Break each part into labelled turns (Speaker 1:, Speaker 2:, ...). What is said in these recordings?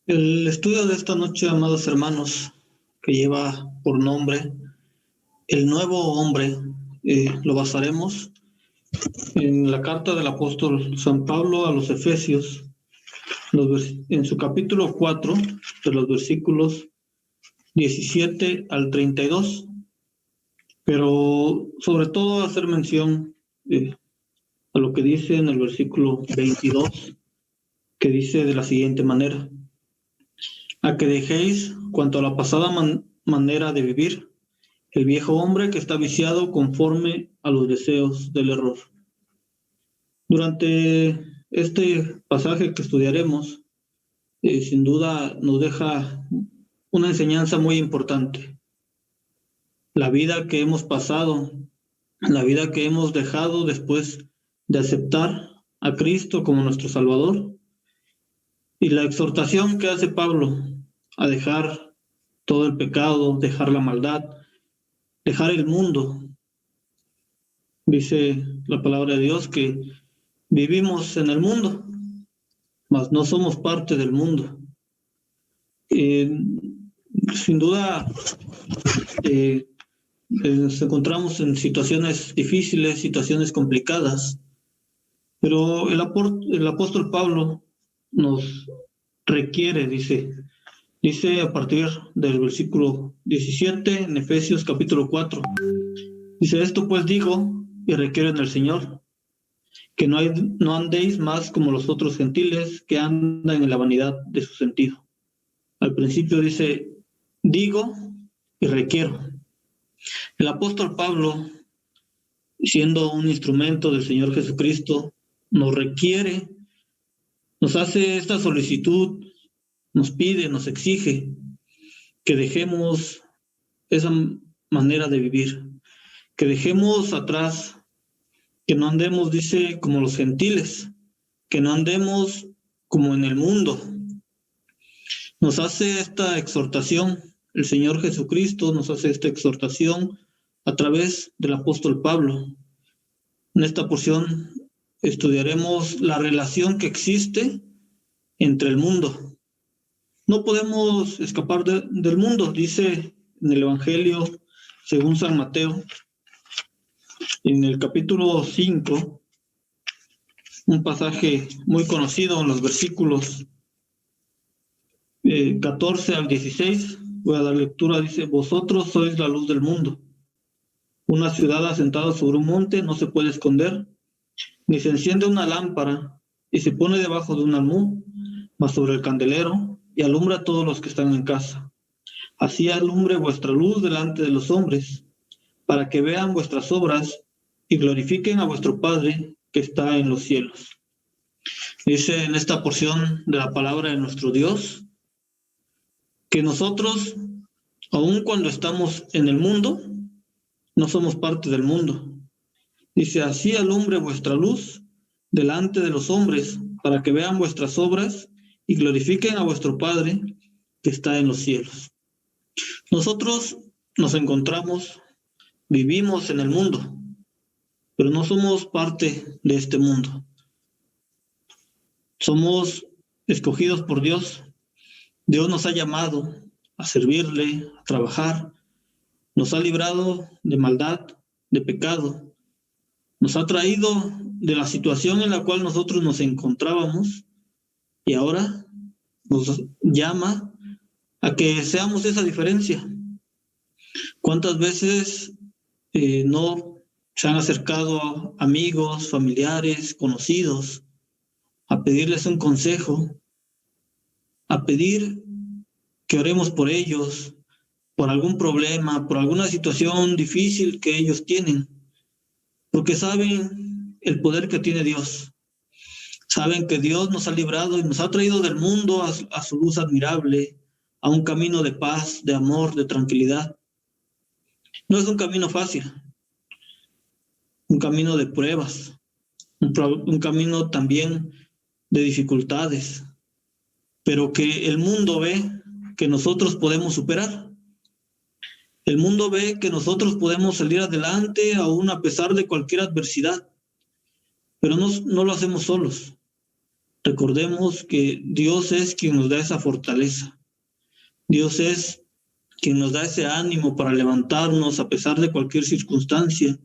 Speaker 1: El estudio de esta noche, amados hermanos, que lleva por nombre El Nuevo Hombre, lo basaremos en la carta del apóstol San Pablo a los Efesios, en su capítulo 4, de los versículos 17 al 32, pero sobre todo hacer mención a lo que dice en el versículo 22, que dice de la siguiente manera: a que dejéis cuanto a la pasada manera de vivir, el viejo hombre que está viciado conforme a los deseos del error. Durante este pasaje que estudiaremos, sin duda nos deja una enseñanza muy importante. La vida que hemos pasado, la vida que hemos dejado después de aceptar a Cristo como nuestro Salvador, y la exhortación que hace Pablo a dejar todo el pecado, dejar la maldad, dejar el mundo. Dice la palabra de Dios que vivimos en el mundo, mas no somos parte del mundo. Sin duda, nos encontramos en situaciones difíciles, situaciones complicadas, pero el apóstol Pablo nos requiere, dice a partir del versículo 17 en Efesios capítulo 4, dice: esto pues digo y requiero en el Señor, que no andéis más como los otros gentiles que andan en la vanidad de su sentido. Al principio dice digo y requiero. El apóstol Pablo, siendo un instrumento del Señor Jesucristo, nos requiere, nos hace esta solicitud, nos pide, nos exige que dejemos esa manera de vivir, que dejemos atrás, que no andemos, dice, como los gentiles, que no andemos como en el mundo. Nos hace esta exhortación, el Señor Jesucristo nos hace esta exhortación a través del apóstol Pablo. En esta porción estudiaremos la relación que existe entre el mundo. No podemos escapar del mundo, dice en el Evangelio según San Mateo, en el capítulo 5, un pasaje muy conocido en los versículos 14 al 16, voy a dar lectura. Dice: vosotros sois la luz del mundo. Una ciudad asentada sobre un monte no se puede esconder, ni se enciende una lámpara y se pone debajo de un almud, mas sobre el candelero, y alumbra a todos los que están en casa. Así alumbre vuestra luz delante de los hombres, para que vean vuestras obras y glorifiquen a vuestro Padre que está en los cielos. Dice en esta porción de la palabra de nuestro Dios que nosotros, aun cuando estamos en el mundo, no somos parte del mundo. Dice: así alumbre vuestra luz delante de los hombres, para que vean vuestras obras y glorifiquen a vuestro Padre que está en los cielos. Nosotros nos encontramos, vivimos en el mundo, pero no somos parte de este mundo. Somos escogidos por Dios. Dios nos ha llamado a servirle, a trabajar. Nos ha librado de maldad, de pecado. Nos ha traído de la situación en la cual nosotros nos encontrábamos, y ahora nos llama a que seamos esa diferencia. ¿Cuántas veces no se han acercado amigos, familiares, conocidos, a pedirles un consejo, a pedir que oremos por ellos, por algún problema, por alguna situación difícil que ellos tienen? Porque saben el poder que tiene Dios. Saben que Dios nos ha librado y nos ha traído del mundo a su luz admirable, a un camino de paz, de amor, de tranquilidad. No es un camino fácil, un camino de pruebas, un camino también de dificultades, pero que el mundo ve que nosotros podemos superar. El mundo ve que nosotros podemos salir adelante aún a pesar de cualquier adversidad, pero no lo hacemos solos. Recordemos que Dios es quien nos da esa fortaleza. Dios es quien nos da ese ánimo para levantarnos a pesar de cualquier circunstancia,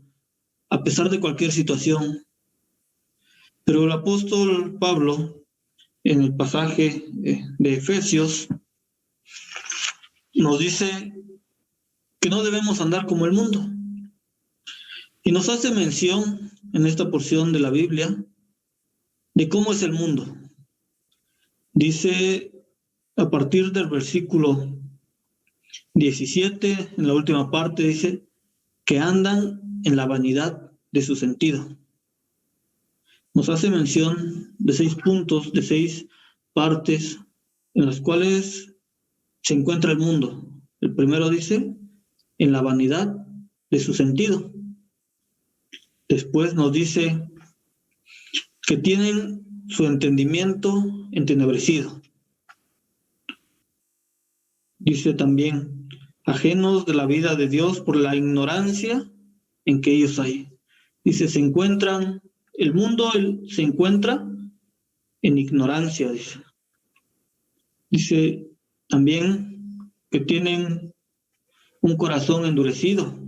Speaker 1: a pesar de cualquier situación. Pero el apóstol Pablo, en el pasaje de Efesios, nos dice que no debemos andar como el mundo. Y nos hace mención en esta porción de la Biblia de cómo es el mundo. Dice a partir del versículo 17, en la última parte, dice que andan en la vanidad de su sentido. Nos hace mención de 6 puntos, de 6 partes en las cuales se encuentra el mundo. El primero dice, en la vanidad de su sentido. Después nos dice que tienen su entendimiento entenebrecido. Dice también, ajenos de la vida de Dios por la ignorancia en que ellos hay. Dice, el mundo se encuentra en ignorancia, dice. Dice también que tienen un corazón endurecido.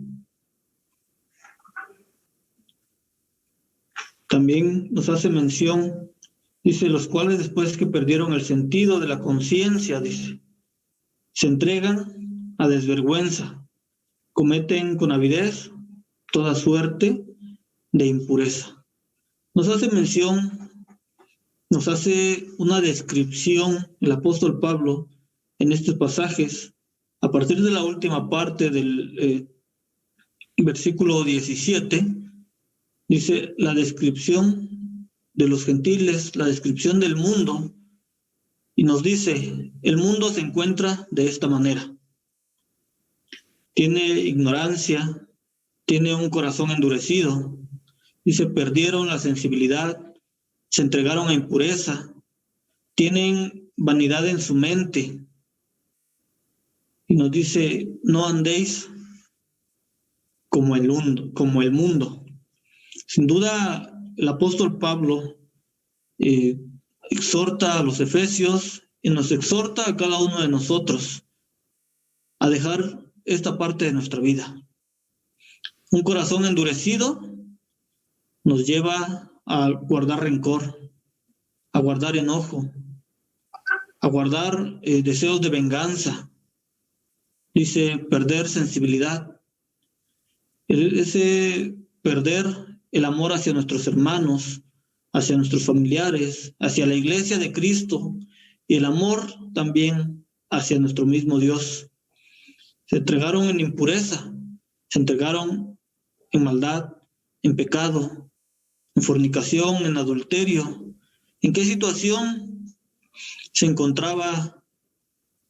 Speaker 1: También nos hace mención, dice, los cuales después que perdieron el sentido de la conciencia, dice, se entregan a desvergüenza, cometen con avidez toda suerte de impureza. Nos hace mención, nos hace una descripción el apóstol Pablo en estos pasajes, a partir de la última parte del versículo 17, dice la descripción de los gentiles, la descripción del mundo, y nos dice, el mundo se encuentra de esta manera. Tiene ignorancia, tiene un corazón endurecido, dice, perdieron la sensibilidad, se entregaron a impureza, tienen vanidad en su mente. Y nos dice, no andéis como el mundo. Sin duda, el apóstol Pablo exhorta a los efesios y nos exhorta a cada uno de nosotros a dejar esta parte de nuestra vida. Un corazón endurecido nos lleva a guardar rencor, a guardar enojo, a guardar deseos de venganza. Dice, perder sensibilidad. Ese perder el amor hacia nuestros hermanos, hacia nuestros familiares, hacia la iglesia de Cristo, y el amor también hacia nuestro mismo Dios. Se entregaron en impureza, se entregaron en maldad, en pecado, en fornicación, en adulterio. ¿En qué situación se encontraba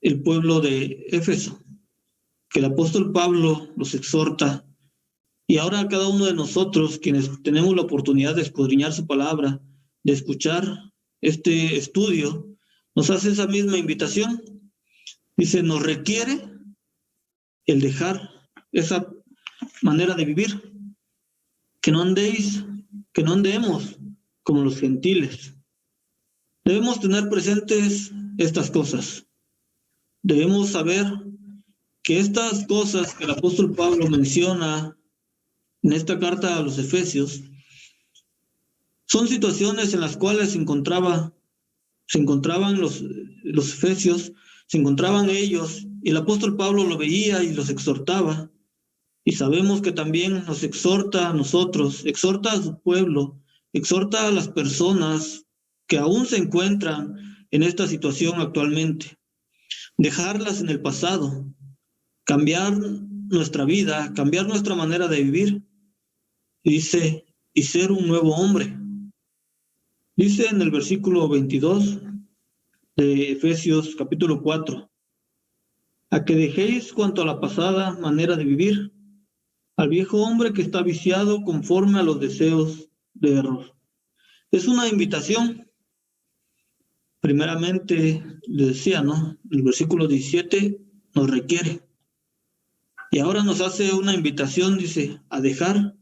Speaker 1: el pueblo de Éfeso? Que el apóstol Pablo los exhorta, y ahora cada uno de nosotros, quienes tenemos la oportunidad de escudriñar su palabra, de escuchar este estudio, nos hace esa misma invitación. Dice, nos requiere el dejar esa manera de vivir, que no andemos como los gentiles. Debemos tener presentes estas cosas. Debemos saber que estas cosas que el apóstol Pablo menciona en esta carta a los Efesios son situaciones en las cuales se encontraban los Efesios, se encontraban ellos, y el apóstol Pablo lo veía y los exhortaba. Y sabemos que también nos exhorta a nosotros, exhorta a su pueblo, exhorta a las personas que aún se encuentran en esta situación actualmente. Dejarlas en el pasado, cambiar nuestra vida, cambiar nuestra manera de vivir. Dice, y ser un nuevo hombre. Dice en el versículo 22 de Efesios capítulo 4, a que dejéis cuanto a la pasada manera de vivir, al viejo hombre que está viciado conforme a los deseos de error. Es una invitación. Primeramente, le decía, ¿no? El versículo 17 nos requiere. Y ahora nos hace una invitación, dice, a dejar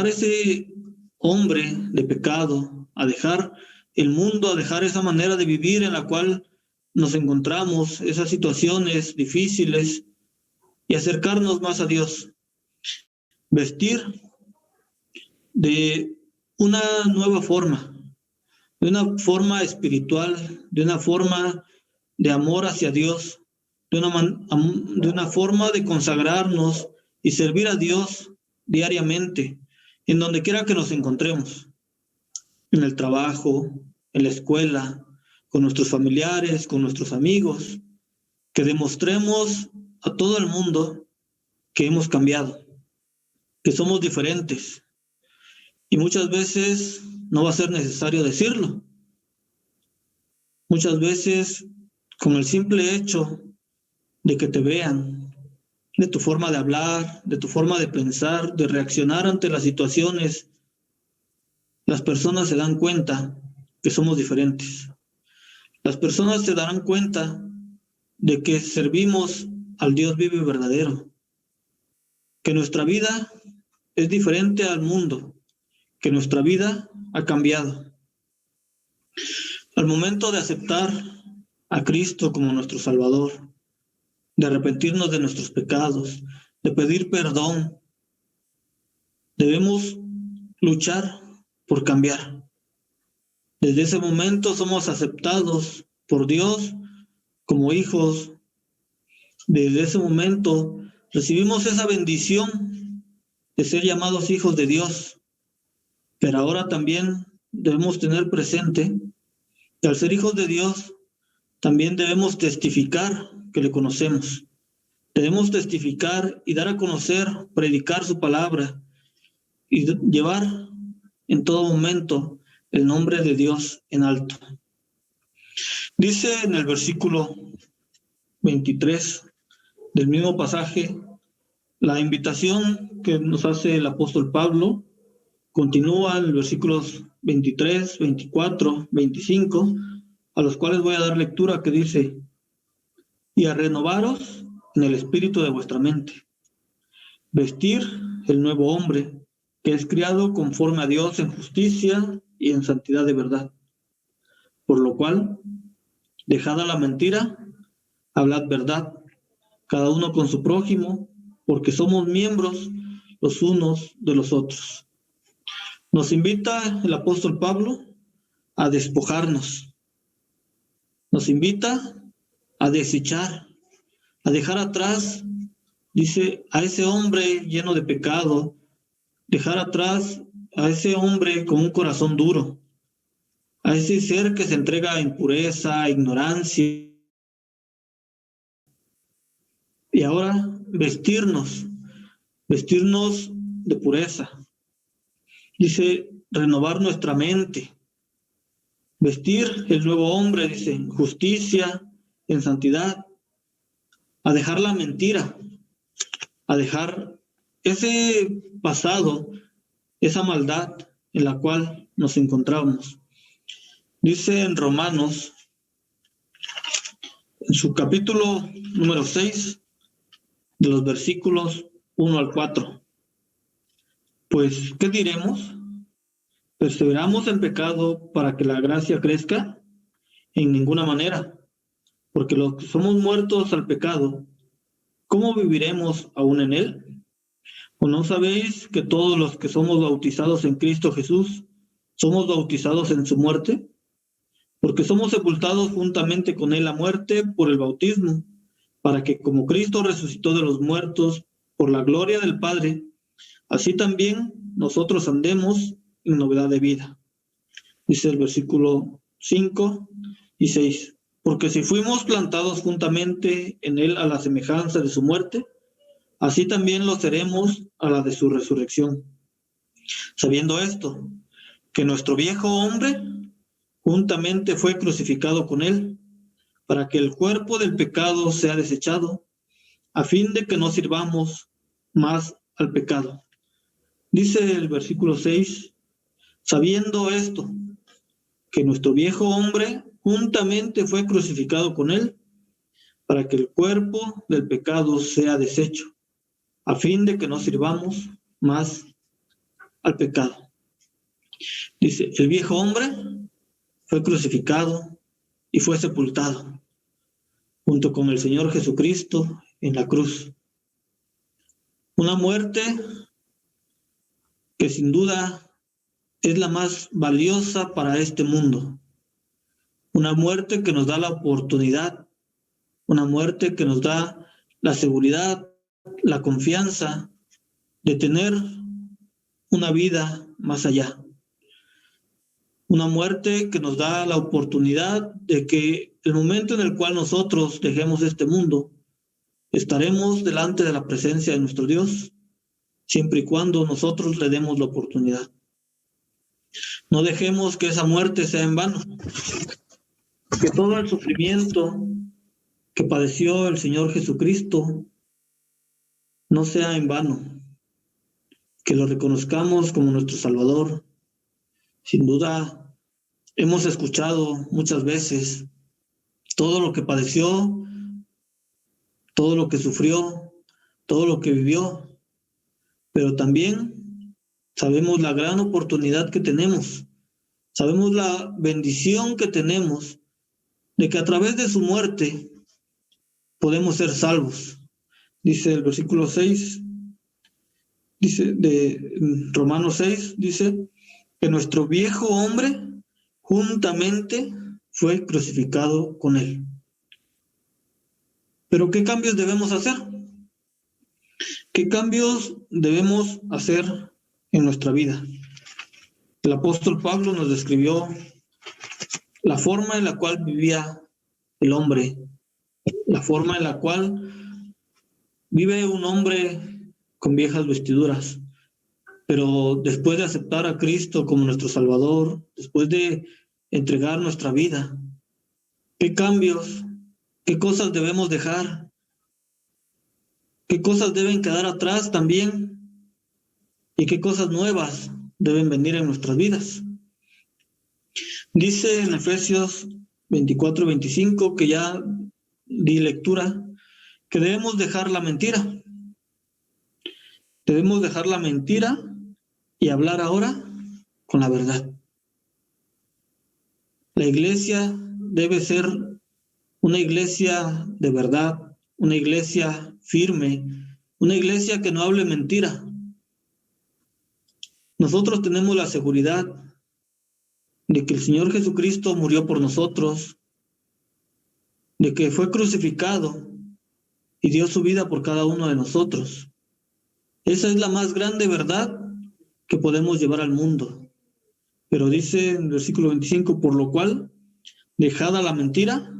Speaker 1: ese hombre de pecado, a dejar el mundo, a dejar esa manera de vivir en la cual nos encontramos, esas situaciones difíciles, y acercarnos más a Dios. Vestir de una nueva forma, de una forma espiritual, de una forma de amor hacia Dios, de una forma de consagrarnos y servir a Dios diariamente, en donde quiera que nos encontremos, en el trabajo, en la escuela, con nuestros familiares, con nuestros amigos, que demostremos a todo el mundo que hemos cambiado, que somos diferentes. Y muchas veces no va a ser necesario decirlo. Muchas veces, con el simple hecho de que te vean, de tu forma de hablar, de tu forma de pensar, de reaccionar ante las situaciones, las personas se dan cuenta que somos diferentes. Las personas se darán cuenta de que servimos al Dios vivo y verdadero, que nuestra vida es diferente al mundo, que nuestra vida ha cambiado. Al momento de aceptar a Cristo como nuestro Salvador, de arrepentirnos de nuestros pecados, de pedir perdón, debemos luchar por cambiar. Desde ese momento somos aceptados por Dios como hijos. Desde ese momento recibimos esa bendición de ser llamados hijos de Dios. Pero ahora también debemos tener presente que al ser hijos de Dios, también debemos testificar que le conocemos. Debemos testificar y dar a conocer, predicar su palabra y llevar en todo momento el nombre de Dios en alto. Dice en el versículo 23 del mismo pasaje, la invitación que nos hace el apóstol Pablo continúa en los versículos 23, 24, 25, a los cuales voy a dar lectura, que dice: y a renovaros en el espíritu de vuestra mente, vestir el nuevo hombre, que es criado conforme a Dios en justicia y en santidad de verdad. Por lo cual, dejada la mentira, hablad verdad, cada uno con su prójimo, porque somos miembros los unos de los otros. Nos invita el apóstol Pablo a despojarnos. Nos invita a desechar, a dejar atrás, dice, a ese hombre lleno de pecado, dejar atrás a ese hombre con un corazón duro, a ese ser que se entrega a impureza, a ignorancia. Y ahora vestirnos de pureza. Dice, renovar nuestra mente, vestir el nuevo hombre, dice, en justicia, en santidad, a dejar la mentira, a dejar ese pasado, esa maldad en la cual nos encontramos. Dice en Romanos, en su capítulo número 6, de los versículos 1 al 4. Pues, ¿qué diremos? ¿Perseveramos en pecado para que la gracia crezca? En ninguna manera, porque los que somos muertos al pecado, ¿cómo viviremos aún en él? ¿O no sabéis que todos los que somos bautizados en Cristo Jesús, somos bautizados en su muerte? Porque somos sepultados juntamente con él a muerte por el bautismo, para que como Cristo resucitó de los muertos por la gloria del Padre, así también nosotros andemos en novedad de vida. Dice el versículo 5 y 6. Porque si fuimos plantados juntamente en él a la semejanza de su muerte, así también lo seremos a la de su resurrección. Sabiendo esto, que nuestro viejo hombre juntamente fue crucificado con él, para que el cuerpo del pecado sea desechado, a fin de que no sirvamos más al pecado. Dice el versículo 6, sabiendo esto, que nuestro viejo hombre juntamente fue crucificado con él, para que el cuerpo del pecado sea deshecho, a fin de que no sirvamos más al pecado. Dice, el viejo hombre fue crucificado y fue sepultado junto con el Señor Jesucristo en la cruz. Una muerte que sin duda es la más valiosa para este mundo. Una muerte que nos da la oportunidad, una muerte que nos da la seguridad, la confianza de tener una vida más allá. Una muerte que nos da la oportunidad de que el momento en el cual nosotros dejemos este mundo, estaremos delante de la presencia de nuestro Dios, siempre y cuando nosotros le demos la oportunidad. No dejemos que esa muerte sea en vano, que todo el sufrimiento que padeció el Señor Jesucristo no sea en vano, que lo reconozcamos como nuestro Salvador. Sin duda, hemos escuchado muchas veces todo lo que padeció, todo lo que sufrió, todo lo que vivió, pero también sabemos la gran oportunidad que tenemos, sabemos la bendición que tenemos de que a través de su muerte podemos ser salvos. Dice el versículo 6, dice de Romanos 6, dice que nuestro viejo hombre juntamente fue crucificado con él. Pero ¿qué cambios debemos hacer? ¿Qué cambios debemos hacer en nuestra vida? El apóstol Pablo nos describió la forma en la cual vivía el hombre, la forma en la cual vive un hombre con viejas vestiduras, pero después de aceptar a Cristo como nuestro Salvador, después de entregar nuestra vida, ¿qué cambios, qué cosas debemos dejar? ¿Qué cosas deben quedar atrás también? ¿Y qué cosas nuevas deben venir en nuestras vidas? Dice en Efesios 24-25, que ya di lectura, que debemos dejar la mentira. Debemos dejar la mentira y hablar ahora con la verdad. La iglesia debe ser una iglesia de verdad, una iglesia firme, una iglesia que no hable mentira. Nosotros tenemos la seguridad de que el Señor Jesucristo murió por nosotros, de que fue crucificado y dio su vida por cada uno de nosotros. Esa es la más grande verdad que podemos llevar al mundo. Pero dice en el versículo 25, por lo cual, dejada la mentira,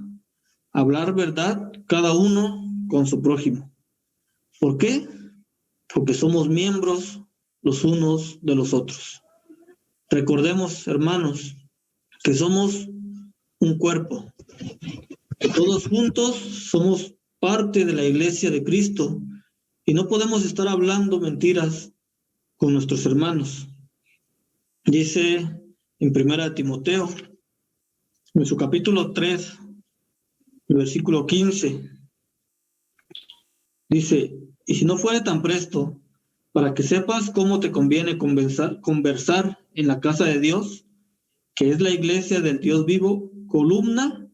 Speaker 1: hablar verdad cada uno con su prójimo. ¿Por qué? Porque somos miembros los unos de los otros. Recordemos, hermanos, que somos un cuerpo, que todos juntos somos parte de la iglesia de Cristo y no podemos estar hablando mentiras con nuestros hermanos. Dice en 1 Timoteo, en su capítulo 3, el versículo 15, dice, y si no fuere tan presto, para que sepas cómo te conviene conversar en la casa de Dios, que es la iglesia del Dios vivo, columna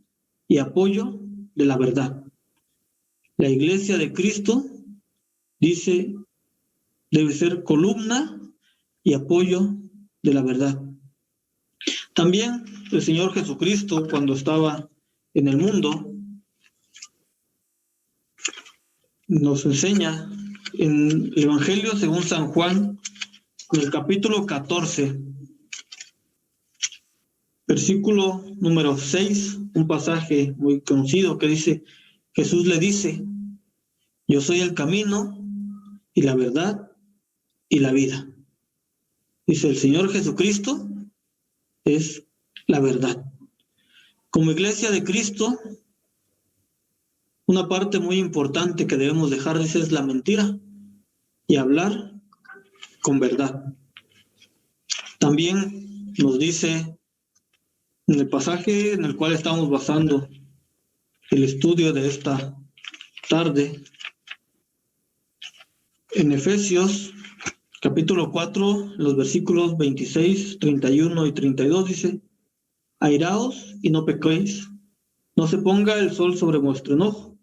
Speaker 1: y apoyo de la verdad. La iglesia de Cristo, dice, debe ser columna y apoyo de la verdad. También el Señor Jesucristo, cuando estaba en el mundo, nos enseña en el Evangelio según San Juan, en el capítulo 14, versículo número 6, un pasaje muy conocido que dice, Jesús le dice, yo soy el camino y la verdad y la vida. Dice, el Señor Jesucristo es la verdad. Como iglesia de Cristo, una parte muy importante que debemos dejar es la mentira y hablar con verdad. También nos dice en el pasaje en el cual estamos basando el estudio de esta tarde, en Efesios capítulo 4, los versículos 26, 31 y 32 dice, Airaos y no pequéis, no se ponga el sol sobre vuestro enojo.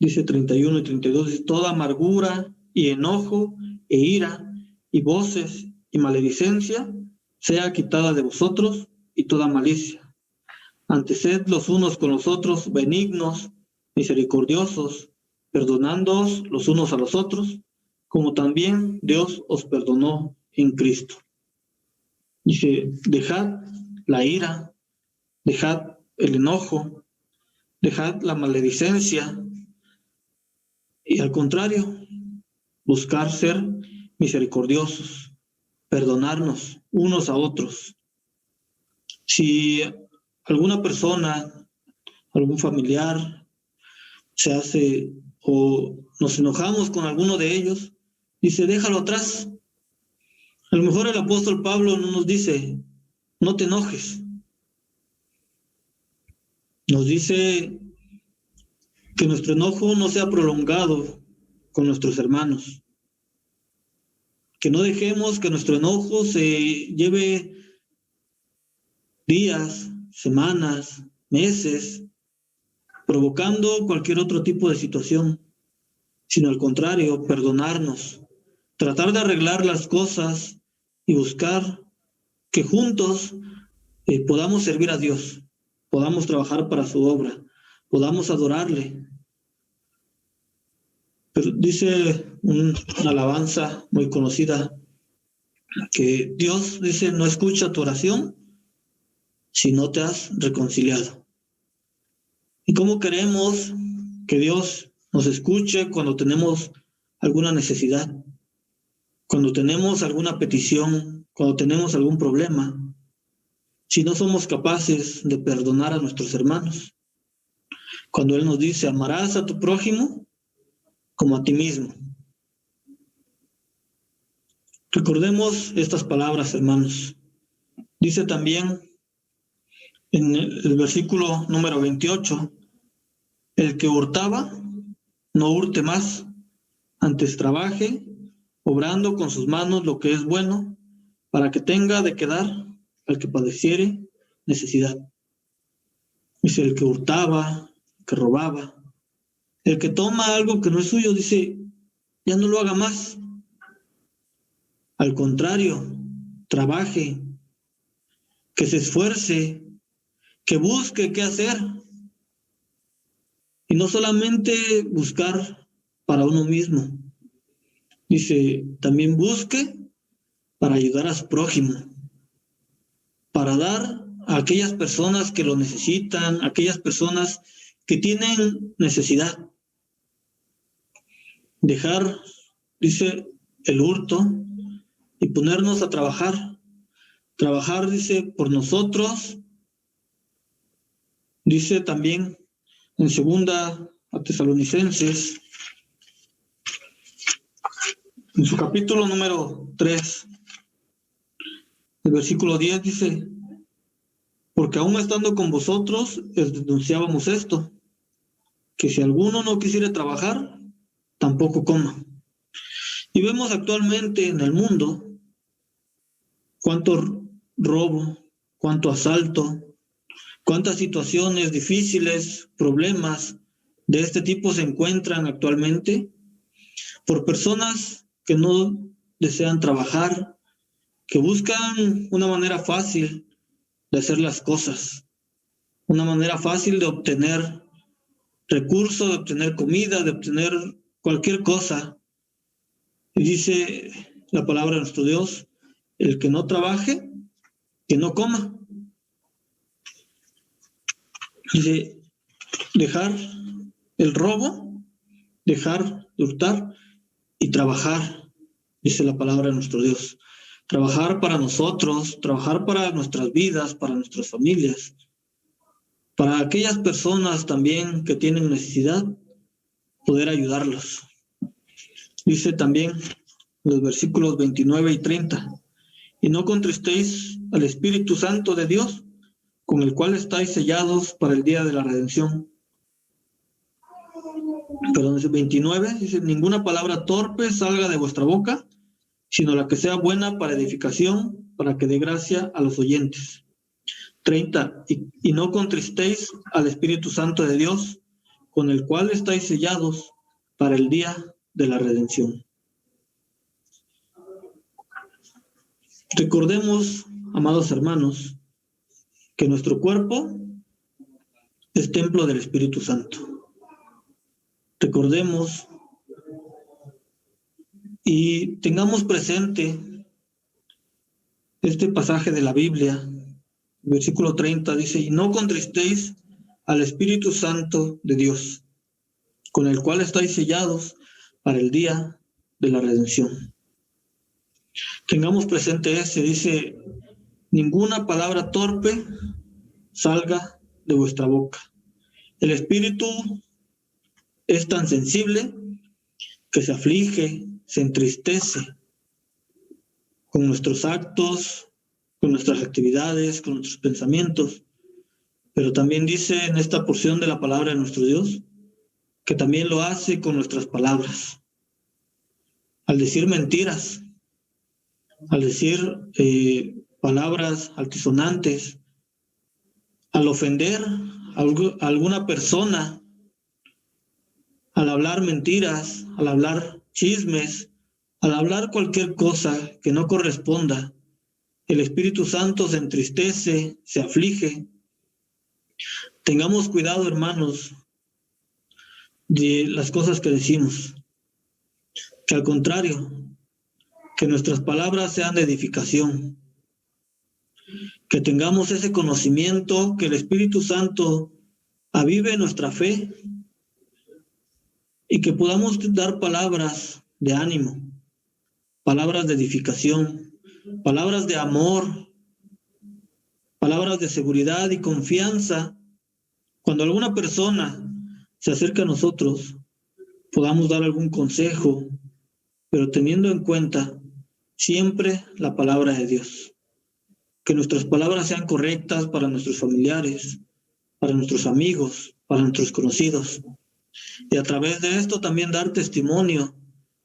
Speaker 1: Dice 31 y 32, dice, toda amargura y enojo e ira y voces y maledicencia sea quitada de vosotros, y toda malicia. Antes sed los unos con los otros benignos, misericordiosos, perdonándoos los unos a los otros, como también Dios os perdonó en Cristo. Dice, dejad la ira, dejad el enojo, dejad la maledicencia, y al contrario, buscar ser misericordiosos, perdonarnos unos a otros. Si alguna persona, algún familiar, se hace o nos enojamos con alguno de ellos, dice, déjalo atrás. A lo mejor el apóstol Pablo no nos dice, no te enojes. Nos dice que nuestro enojo no sea prolongado con nuestros hermanos. Que no dejemos que nuestro enojo se lleve días, semanas, meses, provocando cualquier otro tipo de situación, sino al contrario, perdonarnos, tratar de arreglar las cosas y buscar que juntos podamos servir a Dios, podamos trabajar para su obra, podamos adorarle. Pero dice una alabanza muy conocida que Dios, dice, no escucha tu oración si no te has reconciliado. ¿Y cómo queremos que Dios nos escuche cuando tenemos alguna necesidad, cuando tenemos alguna petición, cuando tenemos algún problema, si no somos capaces de perdonar a nuestros hermanos? Cuando Él nos dice, amarás a tu prójimo como a ti mismo. Recordemos estas palabras, hermanos. Dice también en el versículo número 28, el que hurtaba, no hurte más, antes trabaje, obrando con sus manos lo que es bueno, para que tenga de qué dar al que padeciere necesidad. Dice, el que hurtaba, el que robaba, el que toma algo que no es suyo, dice, ya no lo haga más. Al contrario, trabaje, que se esfuerce, que busque qué hacer. Y no solamente buscar para uno mismo. Dice, también busque para ayudar a su prójimo, para dar a aquellas personas que lo necesitan, a aquellas personas que tienen necesidad. Dejar, dice, el hurto y ponernos a trabajar. Trabajar, dice, por nosotros. Dice también en 2 a Tesalonicenses, en su capítulo número 3, el versículo 10 dice, porque aún estando con vosotros, les denunciábamos esto, que si alguno no quisiera trabajar, tampoco coma. Y vemos actualmente en el mundo cuánto robo, cuánto asalto, cuántas situaciones difíciles, problemas de este tipo se encuentran actualmente por personas que no desean trabajar, que buscan una manera fácil de hacer las cosas, una manera fácil de obtener recursos, de obtener comida, de obtener cualquier cosa. Y dice la palabra de nuestro Dios, el que no trabaje, que no coma. Dice, dejar el robo, dejar de hurtar y trabajar, dice la palabra de nuestro Dios. Trabajar para nosotros, trabajar para nuestras vidas, para nuestras familias, para aquellas personas también que tienen necesidad, poder ayudarlos. Dice también los versículos 29 y 30, y no contristéis al Espíritu Santo de Dios, con el cual estáis sellados para el día de la redención. Perdón, dice 29, dice, ninguna palabra torpe salga de vuestra boca, sino la que sea buena para edificación, para que dé gracia a los oyentes. 30. Y no contristéis al Espíritu Santo de Dios, con el cual estáis sellados para el día de la redención. Recordemos, amados hermanos, que nuestro cuerpo es templo del Espíritu Santo. Recordemos y tengamos presente este pasaje de la Biblia. Versículo 30 dice: y no contristéis al Espíritu Santo de Dios, con el cual estáis sellados para el día de la redención. Tengamos presente dice: ninguna palabra torpe salga de vuestra boca. El Espíritu es tan sensible que se aflige, se entristece con nuestros actos, con nuestras actividades, con nuestros pensamientos. Pero también dice en esta porción de la palabra de nuestro Dios que también lo hace con nuestras palabras. Al decir mentiras, al decir palabras altisonantes, al ofender a alguna persona, al hablar mentiras, al hablar chismes, al hablar cualquier cosa que no corresponda, el Espíritu Santo se entristece, se aflige. Tengamos cuidado, hermanos, de las cosas que decimos, que al contrario, que nuestras palabras sean de edificación, que tengamos ese conocimiento, que el Espíritu Santo avive nuestra fe y que podamos dar palabras de ánimo, palabras de edificación, palabras de amor, palabras de seguridad y confianza. Cuando alguna persona se acerca a nosotros, podamos dar algún consejo, pero teniendo en cuenta siempre la palabra de Dios. Que nuestras palabras sean correctas para nuestros familiares, para nuestros amigos, para nuestros conocidos. Y a través de esto también dar testimonio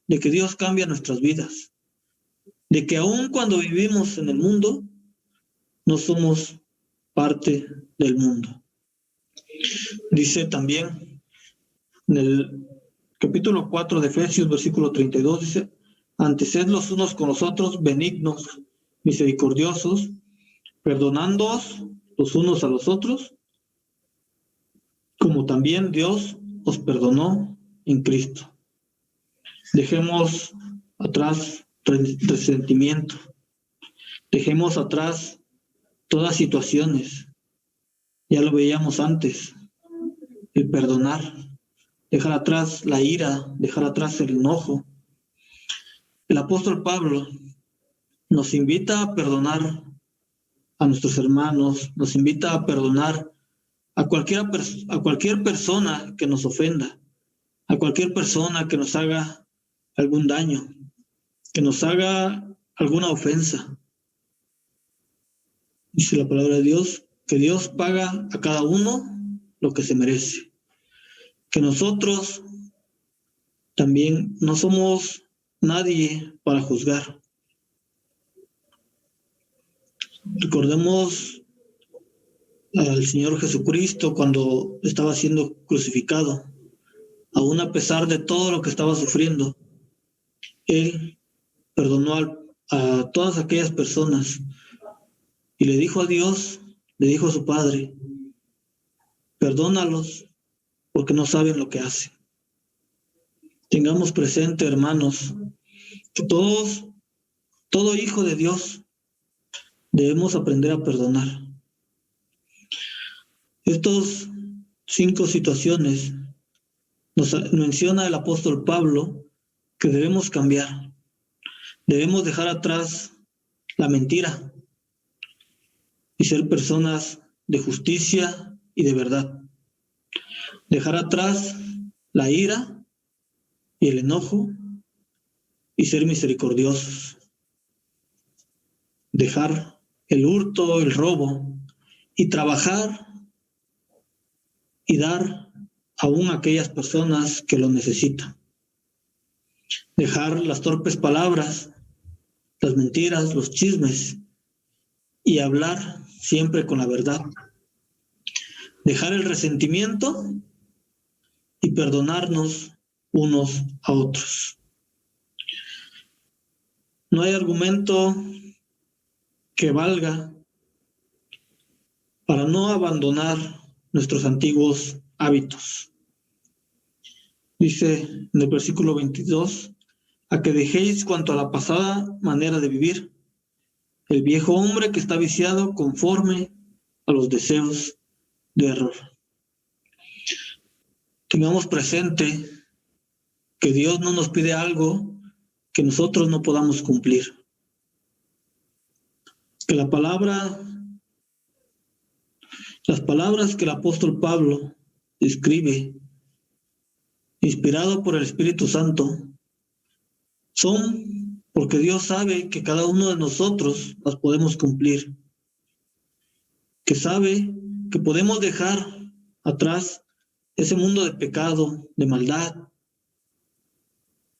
Speaker 1: de que Dios cambia nuestras vidas. De que aun cuando vivimos en el mundo, no somos parte del mundo. Dice también en el capítulo 4 de Efesios, versículo 32, dice: antes sed los unos con los otros benignos, misericordiosos, perdonándoos los unos a los otros, como también Dios os perdonó en Cristo. Dejemos atrás resentimiento, dejemos atrás todas situaciones. Ya lo veíamos antes, el perdonar, dejar atrás la ira, dejar atrás el enojo. El apóstol Pablo nos invita a perdonar a nuestros hermanos, nos invita a perdonar a cualquier persona que nos ofenda, a cualquier persona que nos haga algún daño, que nos haga alguna ofensa. Dice la palabra de Dios que Dios paga a cada uno lo que se merece, que nosotros también no somos nadie para juzgar. Recordemos al Señor Jesucristo cuando estaba siendo crucificado, aún a pesar de todo lo que estaba sufriendo, Él perdonó a todas aquellas personas y le dijo a Dios, le dijo a su Padre: perdónalos porque no saben lo que hacen. Tengamos presente, hermanos, que todo hijo de Dios debemos aprender a perdonar. Estas 5 situaciones nos menciona el apóstol Pablo que debemos cambiar. Debemos dejar atrás la mentira y ser personas de justicia y de verdad. Dejar atrás la ira y el enojo y ser misericordiosos. Dejar el hurto, el robo y trabajar y dar aún a aquellas personas que lo necesitan. Dejar las torpes palabras, las mentiras, los chismes y hablar siempre con la verdad. Dejar el resentimiento y perdonarnos unos a otros. No hay argumento que valga para no abandonar nuestros antiguos hábitos. Dice en el versículo 22, a que dejéis cuanto a la pasada manera de vivir, el viejo hombre que está viciado conforme a los deseos de error. Tengamos presente que Dios no nos pide algo que nosotros no podamos cumplir. Que las palabras que el apóstol Pablo escribe, inspirado por el Espíritu Santo, son porque Dios sabe que cada uno de nosotros las podemos cumplir, que sabe que podemos dejar atrás ese mundo de pecado, de maldad,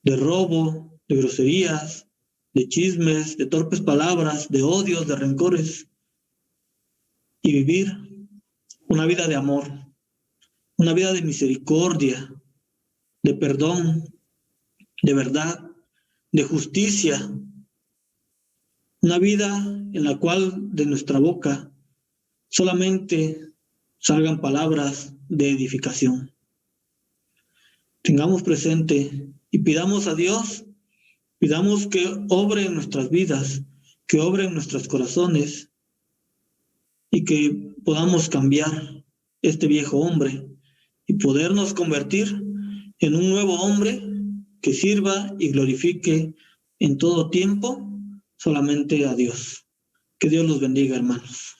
Speaker 1: de robo, de groserías, de chismes, de torpes palabras, de odios, de rencores, y vivir una vida de amor, una vida de misericordia, de perdón, de verdad, de justicia, una vida en la cual de nuestra boca solamente salgan palabras de edificación. Tengamos presente y pidamos a Dios, pidamos que obre en nuestras vidas, que obre en nuestros corazones y que podamos cambiar este viejo hombre y podernos convertir en un nuevo hombre que sirva y glorifique en todo tiempo solamente a Dios. Que Dios los bendiga, hermanos.